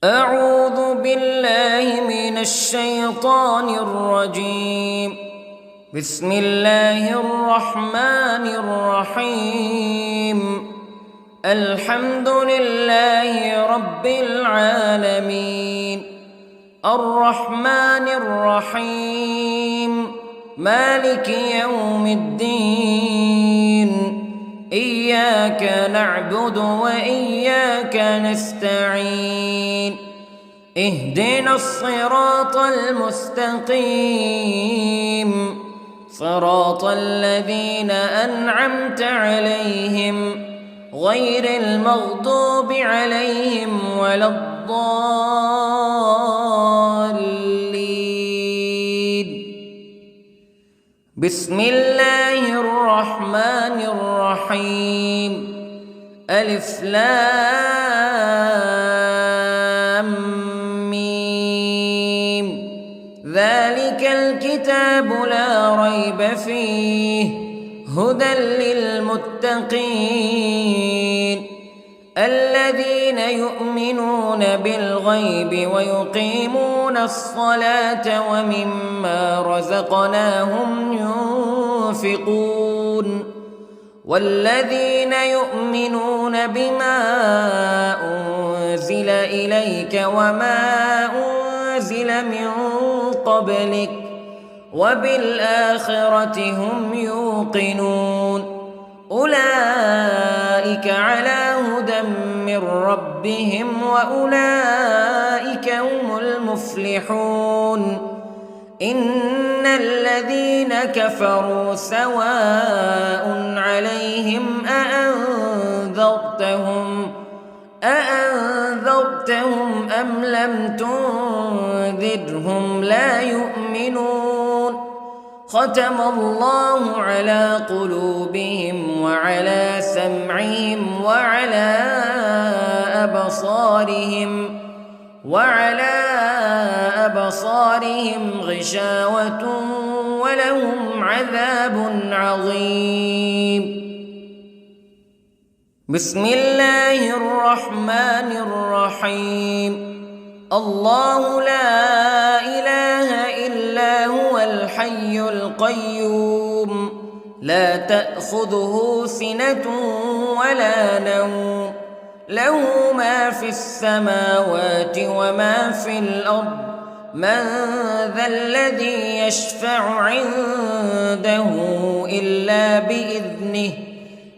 أعوذ بالله من الشيطان الرجيم. بسم الله الرحمن الرحيم. الحمد لله رب العالمين، الرحمن الرحيم، مالك يوم الدين. إياك نعبد وإياك نستعين. اهدنا الصراط المستقيم، صراط الذين أنعمت عليهم غير المغضوب عليهم ولا الضالين. بسم الله الرحمن الرحيم. ألف لام ميم. ذلك الكتاب لا ريب فيه هدى للمتقين الذين يؤمنون بالغيب ويقيمون الصلاة ومما رزقناهم ينفقون والذين يؤمنون بما أنزل إليك وما أنزل من قبلك وبالآخرة هم يوقنون. أولئك على هدى من ربهم وأولئك هم المفلحون. إن الذين كفروا سواء عليهم أأنذرتهم أم لم تنذرهم لا يؤمنون. ختم الله على قلوبهم وعلى سمعهم وعلى أبصارهم غشاوة ولهم عذاب عظيم. بسم الله الرحمن الرحيم. الله لا إله إلا هو الحي القيوم لا تأخذه سنة ولا نوم له ما في السماوات وما في الأرض. من ذا الذي يشفع عنده إلا بإذنه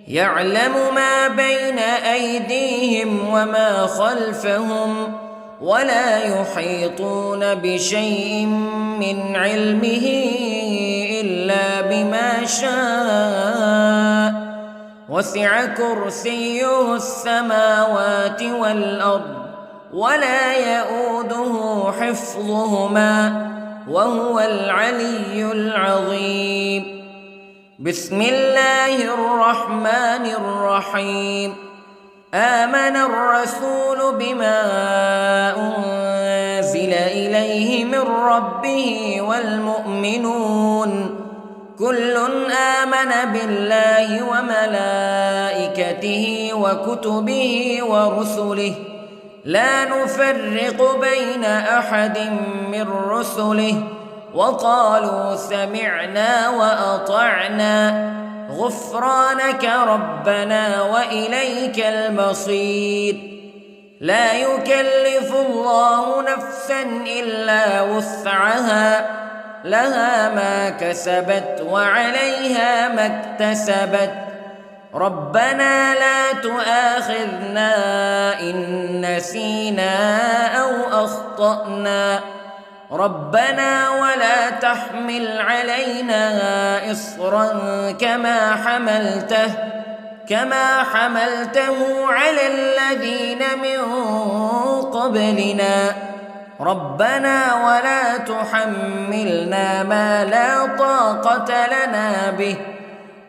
يعلم ما بين أيديهم وما خلفهم ولا يحيطون بشيء من علمه إلا بما شاء. وسع كرسيه السماوات والأرض ولا يؤوده حفظهما وهو العلي العظيم. بسم الله الرحمن الرحيم. آمن الرسول بما أنزل إليه من ربه والمؤمنون كل آمن بالله وملائكته وكتبه ورسله لا نفرق بين أحد من رسله وقالوا سمعنا وأطعنا غفرانك ربنا وإليك المصير. لا يكلف الله نفسا إلا وسعها لها ما كسبت وعليها ما اكتسبت. ربنا لا تؤاخذنا إن نسينا أو أخطأنا ربنا ولا تحمل علينا إصرا كما حملته على الذين من قبلنا ربنا ولا تحملنا ما لا طاقة لنا به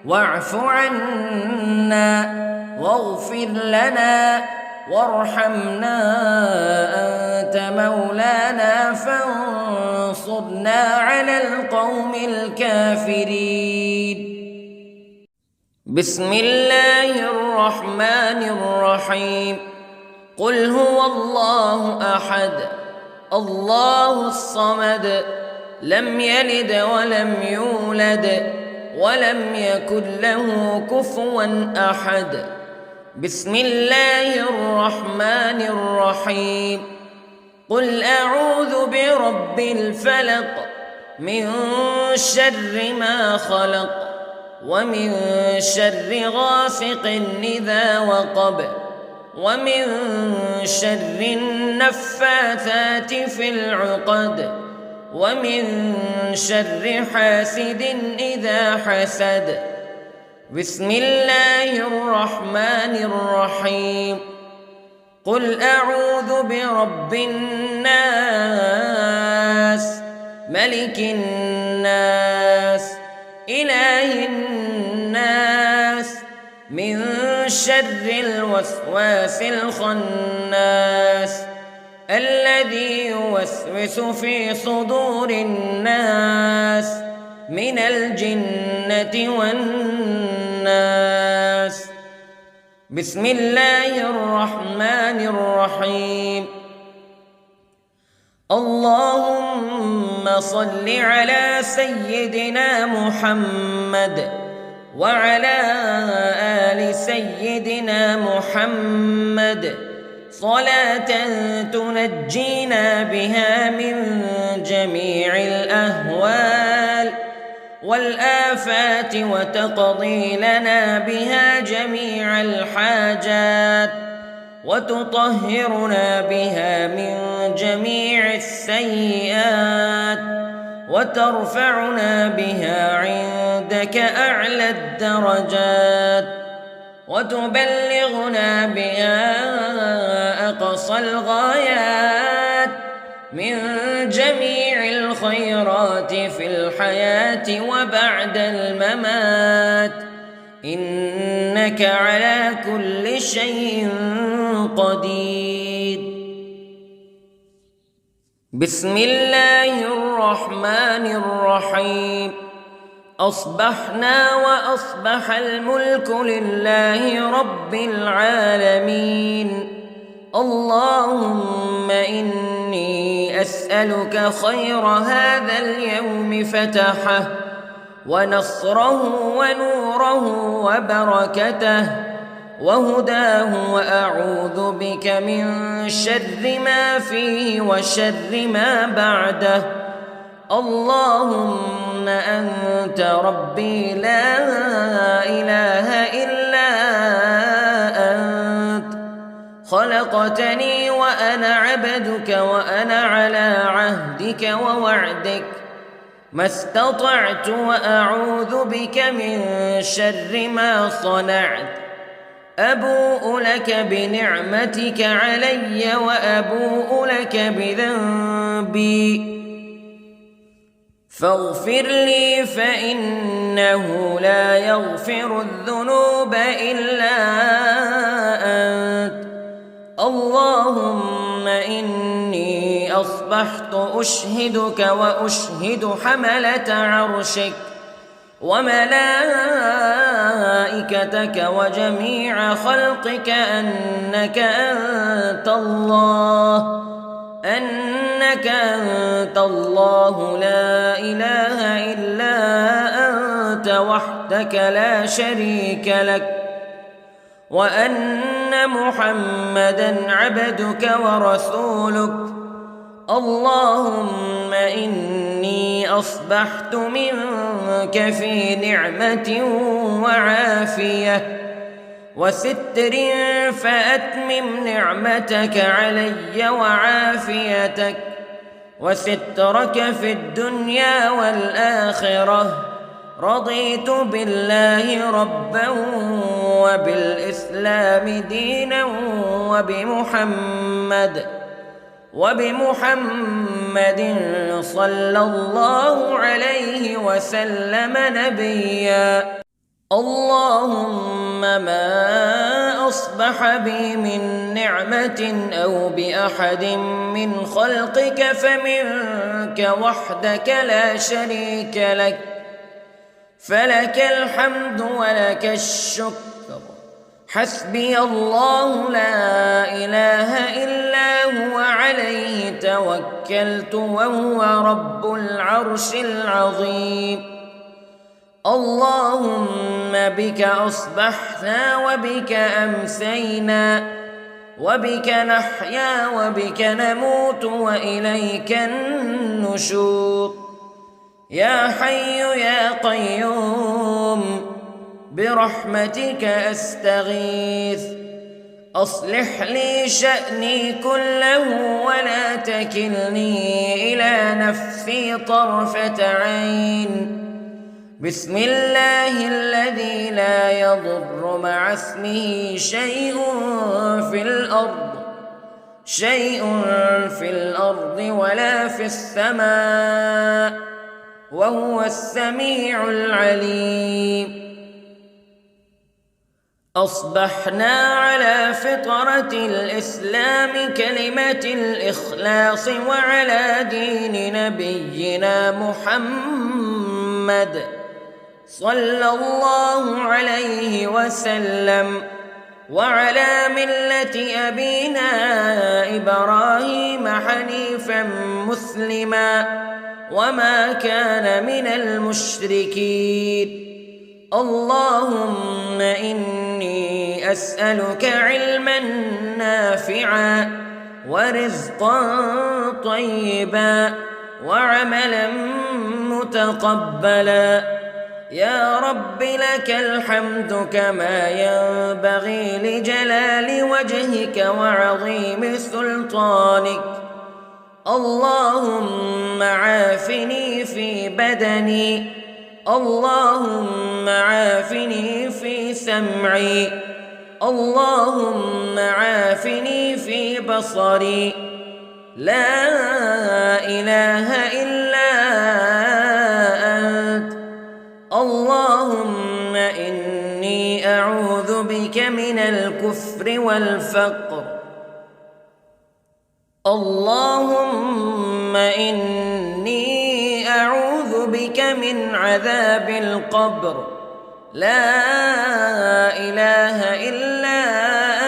واعف عنا واغفر لنا وارحمنا أنت مولانا فانصرنا على القوم الكافرين. بسم الله الرحمن الرحيم. قل هو الله أحد الله الصمد لم يلد ولم يولد ولم يكن له كفوا أحد. بسم الله الرحمن الرحيم. قل أعوذ برب الفلق من شر ما خلق ومن شر غاسق إذا وقب ومن شر النفاثات في العقد ومن شر حاسد إذا حسد. بسم الله الرحمن الرحيم. قل أعوذ برب الناس ملك الناس إله الناس من شر الوسواس الخناس الذي يوسوس في صدور الناس من الجنة والناس. بسم الله الرحمن الرحيم. اللهم صل على سيدنا محمد وعلى آل سيدنا محمد صلاة تنجينا بها من جميع الأهوال والآفات وتقضي لنا بها جميع الحاجات وتطهرنا بها من جميع السيئات وترفعنا بها عندك أعلى الدرجات وتبلغنا بها أقصى الغايات من جميع الخيرات في الحياة وبعد الممات إنك على كل شيء قدير. بسم الله الرحمن الرحيم. أصبحنا وأصبح الملك لله رب العالمين. اللهم إني أسألك خير هذا اليوم فتحه ونصره ونوره وبركته وهداه وأعوذ بك من شر ما فيه وشر ما بعده. اللهم أنت ربي لا إله إلا أنت خلقتني وأنا عبدك وأنا على عهدك ووعدك ما استطعت وأعوذ بك من شر ما صنعت. أبوء لك بنعمتك علي وأبوء لك بذنبي فاغفر لي فإنه لا يغفر الذنوب إلا أنت. اللهم إني أصبحت أشهدك وأشهد حملة عرشك وملائكتك وجميع خلقك أنك أنت الله لا إله إلا أنت وحدك لا شريك لك وأن محمدًا عبدك ورسولك. اللهم إني أصبحت منك في نعمة وعافية وستر فأتمم نعمتك علي وعافيتك وسترك في الدنيا والآخرة. رضيت بالله ربا وبالإسلام دينا وبمحمد صلى الله عليه وسلم نبيا. اللهم ما أصبح بي من نعمة أو بأحد من خلقك فمنك وحدك لا شريك لك فلك الحمد ولك الشكر حسبي الله لا إله إلا هو عليه توكلت وهو رب العرش العظيم. اللهم بك أصبحنا وبك أمسينا وبك نحيا وبك نموت وإليك النشور. يا حي يا قيوم برحمتك أستغيث، أصلح لي شأني كله ولا تكلني إلى نفسي طرفة عين. بسم الله الذي لا يضر مع اسمه شيء في الأرض ولا في السماء وهو السميع العليم. أصبحنا على فطرة الإسلام كلمة الإخلاص وعلى دين نبينا محمد صلى الله عليه وسلم وعلى ملة أبينا إبراهيم حنيفا مسلما وما كان من المشركين. اللهم إني أسألك علما نافعا ورزقا طيبا وعملا متقبلا. يا رب لك الحمد كما ينبغي لجلال وجهك وعظيم سلطانك. اللهم عافني في بدني، اللهم عافني في سمعي، اللهم عافني في بصري. لا إله إلا أنت. اللهم إني أعوذ بك من الكفر والفقر. اللهم إني أعوذ بك من عذاب القبر. لا إله إلا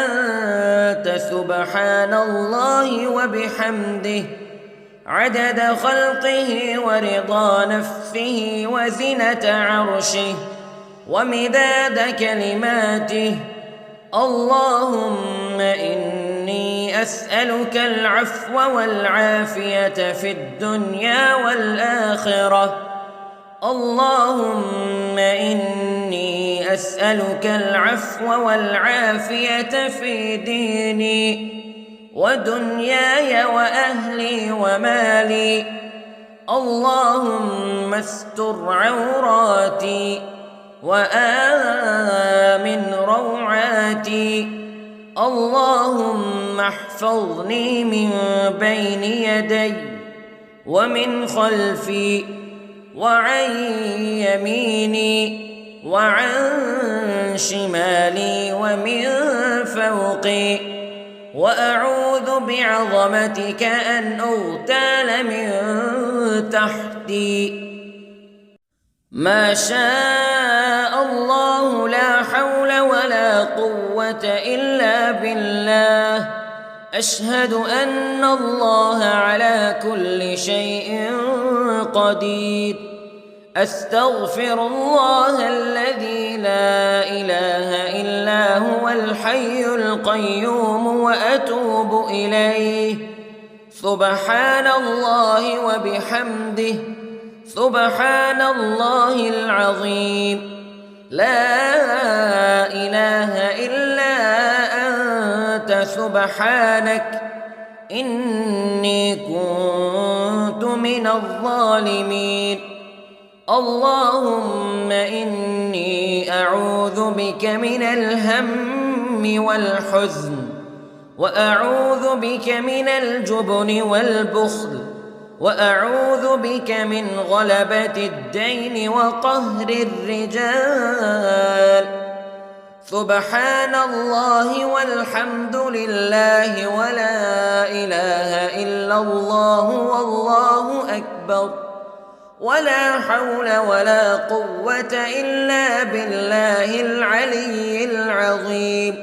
أنت سبحان الله وبحمده عدد خلقه ورضا نفسه وزنة عرشه ومداد كلماته. اللهم إني أسألك العفو والعافية في الدنيا والآخرة. اللهم إني أسألك العفو والعافية في ديني ودنياي وأهلي ومالي. اللهم استر عوراتي وآمن روعاتي. اللهم احفظني من بين يدي ومن خلفي وعن يميني وعن شمالي ومن فوقي، وأعوذ بعظمتك أن أغتال من تحتي. ما شاء الله لا حول ولا قوة إلا بالله. أشهد أن الله على كل شيء قدير. أستغفر الله الذي لا إله إلا هو الحي القيوم وأتوب إليه. سبحان الله وبحمده سبحان الله العظيم. لا إله إلا أنت سبحانك إني كنت من الظالمين. اللهم إني أعوذ بك من الهم والحزن، وأعوذ بك من الجبن والبخل، وأعوذ بك من غلبة الدين وقهر الرجال. سبحان الله والحمد لله ولا إله إلا الله والله أكبر. ولا حول ولا قوة إلا بالله العلي العظيم.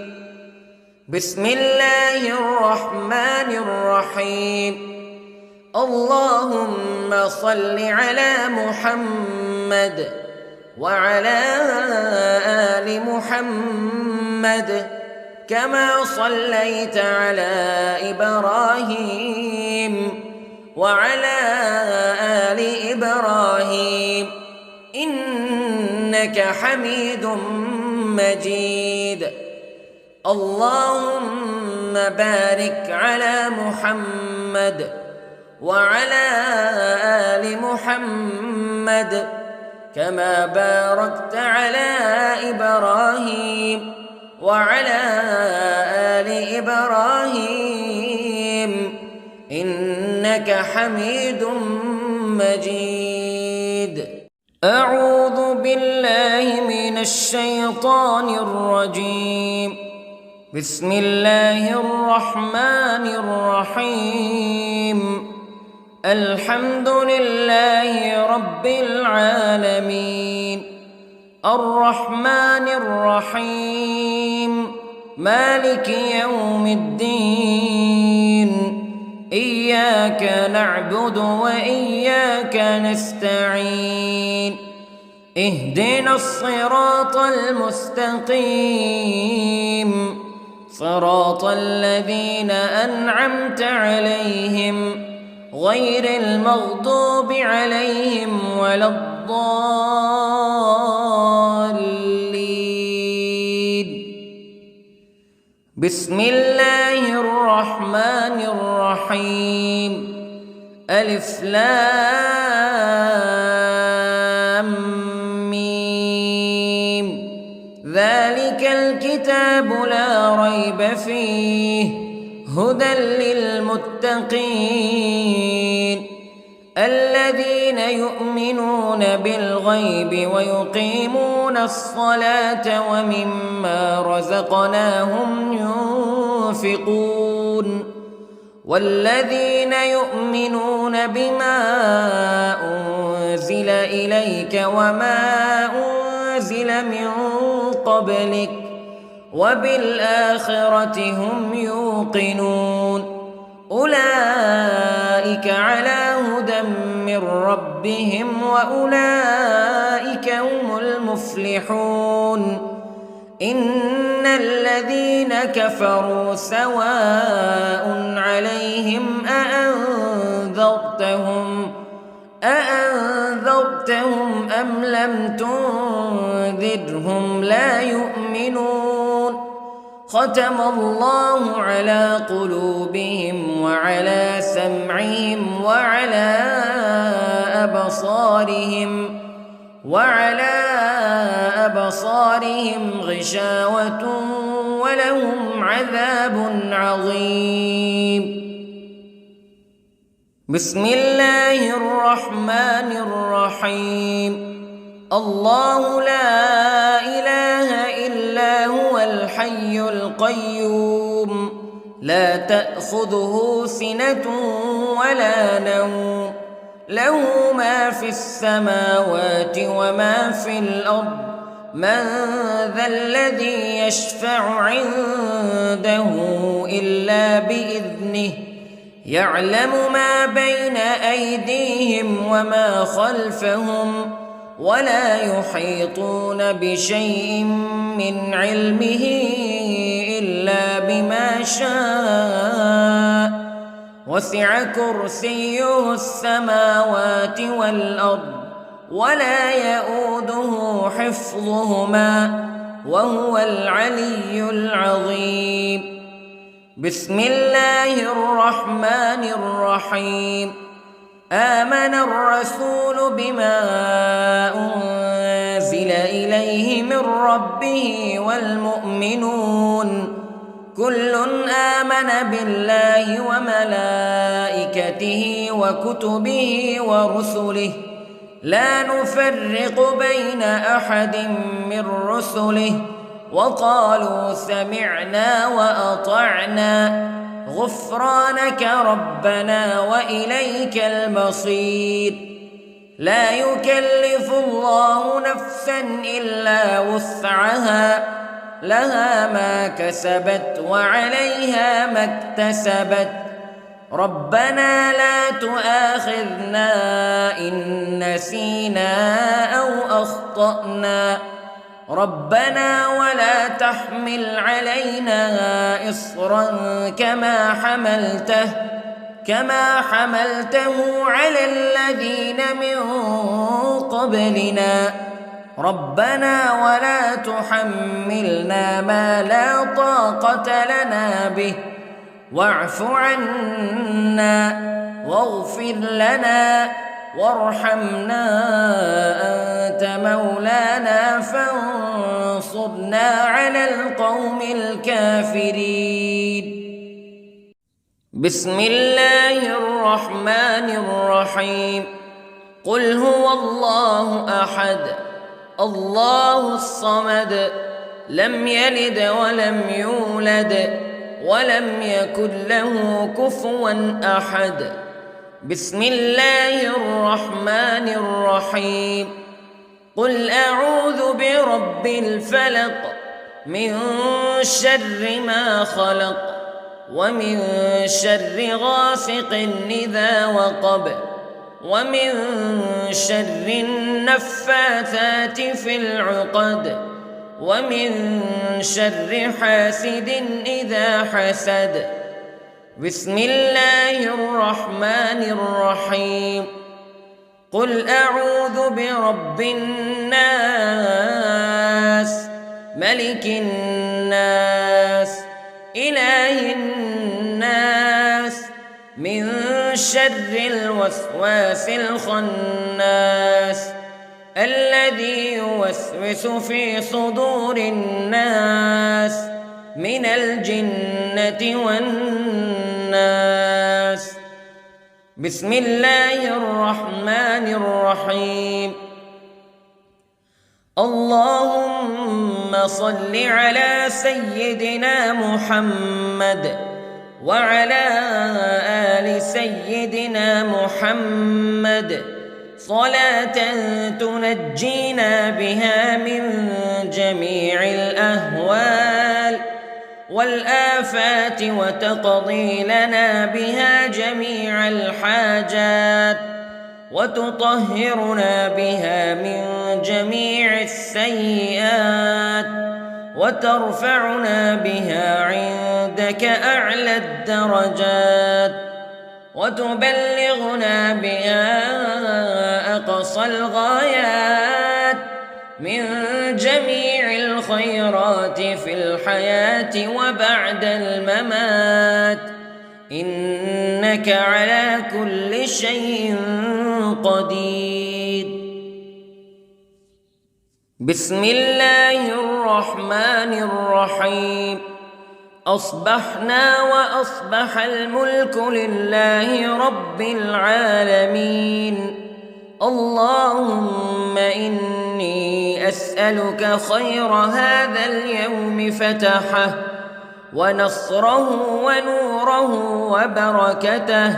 بسم الله الرحمن الرحيم. اللهم صل على محمد وعلى آل محمد كما صليت على إبراهيم وعلى آل إبراهيم إنك حميد مجيد. اللهم بارك على محمد وعلى آل محمد كما باركت على إبراهيم وعلى آل إبراهيم إنك حميد مجيد. أعوذ بالله من الشيطان الرجيم. بسم الله الرحمن الرحيم. الحمد لله رب العالمين الرحمن الرحيم مالك يوم الدين إياك نعبد وإياك نستعين اهدنا الصراط المستقيم صراط الذين أنعمت عليهم غير المغضوب عليهم ولا الضالين. بسم الله الرحمن الرحيم. ألف لام ميم. ذلك الكتاب لا ريب فيه هدى للمتقين الذين يؤمنون بالغيب ويقيمون الصلاة ومما رزقناهم ينفقون والذين يؤمنون بما أنزل إليك وما أنزل من قبلك وبالآخرة هم يوقنون أولئك على هدى من ربهم وأولئك هم المفلحون. إن الذين كفروا سواء عليهم أأنذرتهم أم لم تنذرهم لا يؤمنون. ختم الله على قلوبهم وعلى سمعهم وعلى أبصارهم غشاوة ولهم عذاب عظيم. بسم الله الرحمن الرحيم. الله لا إله إلا هو الحي القيوم لا تأخذه سنة ولا نوم له ما في السماوات وما في الأرض من ذا الذي يشفع عنده إلا بإذنه يعلم ما بين أيديهم وما خلفهم ولا يحيطون بشيء من علمه إلا بما شاء وسع كرسيه السماوات والأرض ولا يؤوده حفظهما وهو العلي العظيم. بسم الله الرحمن الرحيم. آمن الرسول بما أنزل إليه من ربه والمؤمنون كل آمن بالله وملائكته وكتبه ورسله لا نفرق بين أحد من رسله وقالوا سمعنا وأطعنا غفرانك ربنا وإليك المصير. لا يكلف الله نفسا إلا وسعها لها ما كسبت وعليها ما اكتسبت ربنا لا تؤاخذنا إن نسينا أو أخطأنا ربنا ولا تحمل علينا إصرا كما حملته على الذين من قبلنا ربنا ولا تحملنا ما لا طاقة لنا به واعف عنا واغفر لنا وارحمنا أنت مولانا فانصرنا على القوم الكافرين. بسم الله الرحمن الرحيم. قل هو الله أحد الله الصمد لم يلد ولم يولد ولم يكن له كفوا أحد. بسم الله الرحمن الرحيم. قل أعوذ برب الفلق من شر ما خلق ومن شر غاسق إذا وقب ومن شر النفاثات في العقد ومن شر حاسد إذا حسد. بسم الله الرحمن الرحيم. قل أعوذ برب الناس ملك الناس إله الناس من شر الوسواس الخناس الذي يوسوس في صدور الناس من الجنة والناس. بسم الله الرحمن الرحيم. اللهم صل على سيدنا محمد وعلى آل سيدنا محمد صلاة تنجينا بها من جميع الأهوال والآفات وتقضي لنا بها جميع الحاجات وتطهرنا بها من جميع السيئات وترفعنا بها عندك أعلى الدرجات وتبلغنا بها أقصى الغايات من جميع الخيرات في الحياة وبعد الممات إنك على كل شيء قدير. بسم الله الرحمن الرحيم. أصبحنا وأصبح الملك لله رب العالمين. اللهم إني أسألك خير هذا اليوم فتحه ونصره ونوره وبركته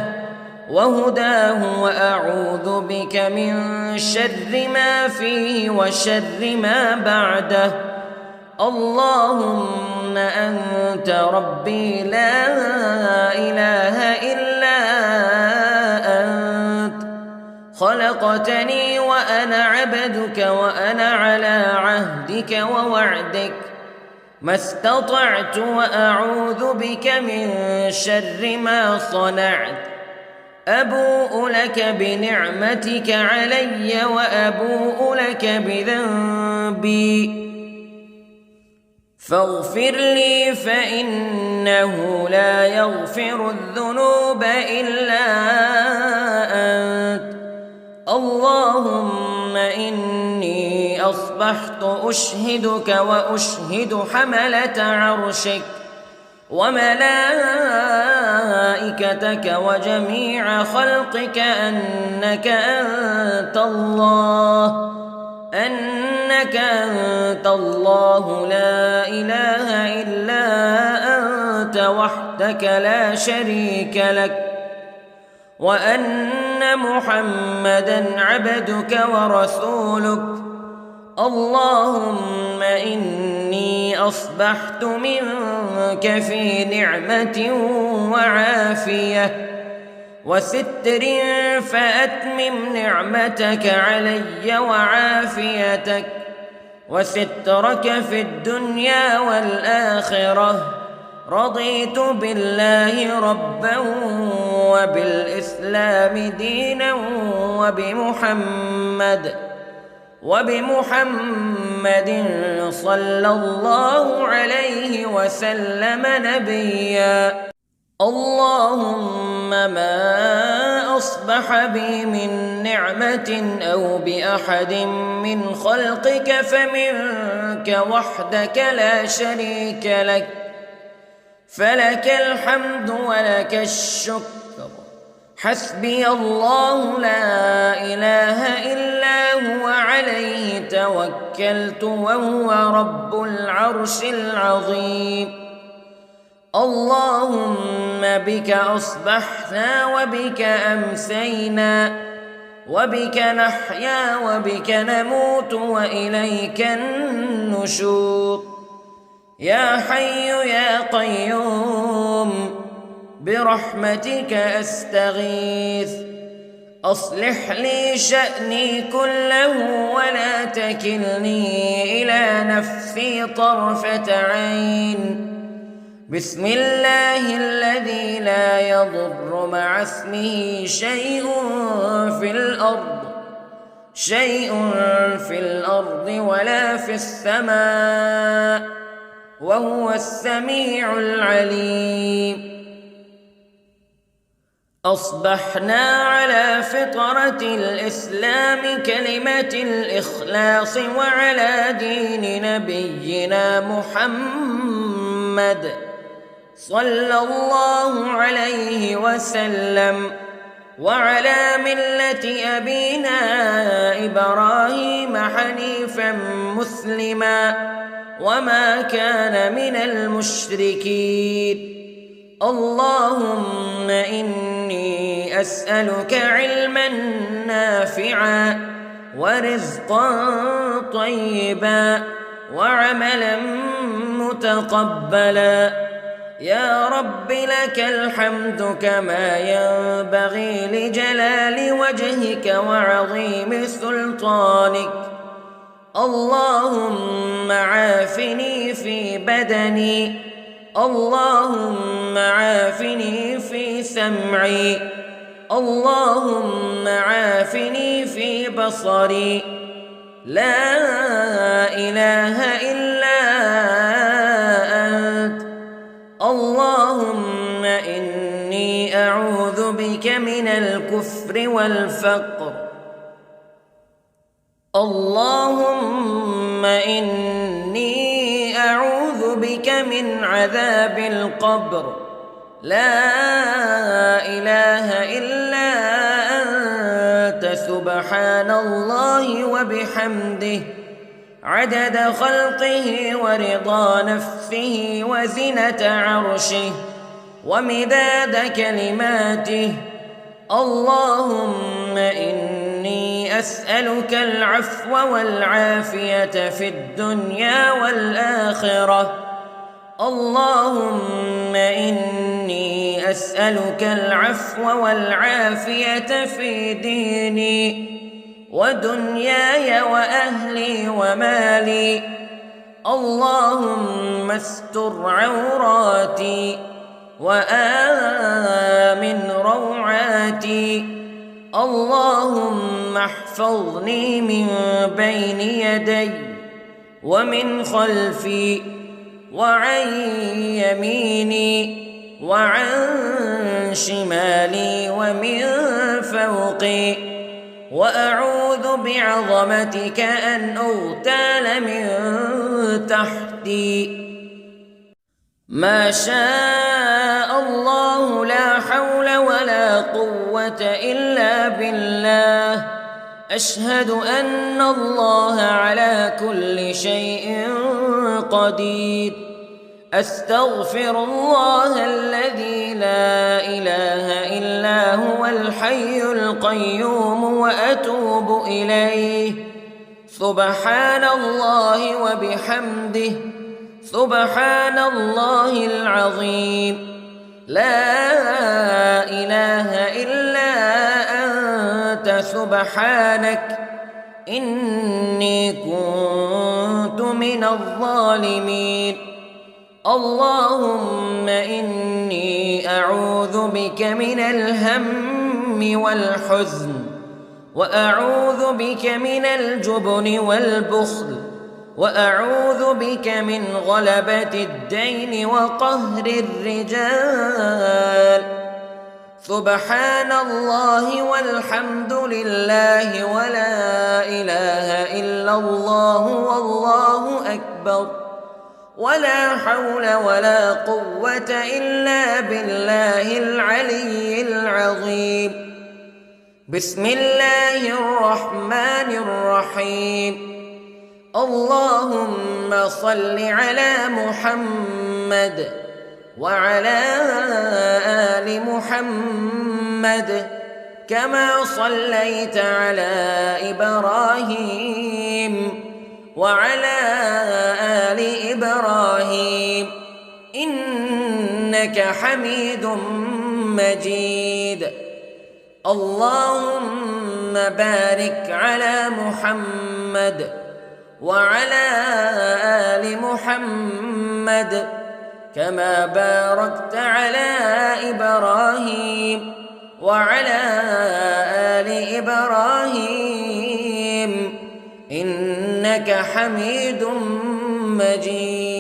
وهداه وأعوذ بك من شر ما فيه وشر ما بعده. اللهم أنت ربي لا إله إلا أنت خلقتني وأنا عبدك وأنا على عهدك ووعدك ما استطعت وأعوذ بك من شر ما صنعت. أبوء لك بنعمتك علي وأبوء لك بذنبي فاغفر لي فإنه لا يغفر الذنوب إلا أنت. اللهم إني أصبحت أشهدك وأشهد حملة عرشك وملائكتك وجميع خلقك أنك أنت الله لا إله إلا أنت وحدك لا شريك لك وأن أن محمدًا عبدك ورسولك. اللهم إني أصبحت منك في نعمة وعافية وستر، فأتمم نعمتك علي وعافيتك وسترك في الدنيا والآخرة. رضيت بالله ربا وبالإسلام دينا وبمحمد صلى الله عليه وسلم نبيا. اللهم ما أصبح بي من نعمة أو بأحد من خلقك فمنك وحدك لا شريك لك، فلك الحمد ولك الشكر. حسبي الله لا إله إلا هو عليه توكلت وهو رب العرش العظيم. اللهم بك أصبحنا وبك أمسينا وبك نحيا وبك نموت وإليك النشور. يا حي يا قيوم برحمتك أستغيث، أصلح لي شأني كله ولا تكلني إلى نفسي طرفة عين. بسم الله الذي لا يضر مع اسمه شيء في الأرض ولا في السماء، وهو السميع العليم. أصبحنا على فطرة الإسلام كلمة الإخلاص وعلى دين نبينا محمد صلى الله عليه وسلم، وعلى ملة أبينا إبراهيم حنيفا مسلما وما كان من المشركين. اللهم إني أسألك علما نافعا ورزقا طيبا وعملا متقبلا. يا رب لك الحمد كما ينبغي لجلال وجهك وعظيم سلطانك. اللهم عافني في بدني، اللهم عافني في سمعي، اللهم عافني في بصري. لا إله إلا أنت. اللهم إني أعوذ بك من الكفر والفقر. اللهم إني أعوذ بك من عذاب القبر. لا إله إلا أنت سبحان الله وبحمده عدد خلقه ورضا نفسه وزنة عرشه ومداد كلماته. اللهم إني أسألك العفو والعافية في الدنيا والآخرة. اللهم إني أسألك العفو والعافية في ديني ودنياي وأهلي ومالي. اللهم استر عوراتي وآمن روعاتي. اللهم احفظني من بين يدي ومن خلفي وعن يميني وعن شمالي ومن فوقي، وأعوذ بعظمتك أن أغتال من تحتي. ما شاء الله لا حول ولا قوة إلا بالله. أشهد أن الله على كل شيء قدير. أستغفر الله الذي لا إله إلا هو الحي القيوم وأتوب إليه. سبحان الله وبحمده، سبحان الله العظيم. لا إله إلا أنت سبحانك إني كنت من الظالمين. اللهم إني أعوذ بك من الهم والحزن، وأعوذ بك من الجبن والبخل، وأعوذ بك من غلبة الدين وقهر الرجال. سبحان الله والحمد لله ولا إله إلا الله والله أكبر، ولا حول ولا قوة إلا بالله العلي العظيم. بسم الله الرحمن الرحيم. اللهم صل على محمد وعلى آل محمد كما صليت على إبراهيم وعلى آل إبراهيم إنك حميد مجيد. اللهم بارك على محمد وعلى آل محمد كما باركت على إبراهيم وعلى آل إبراهيم إنك حميد مجيد.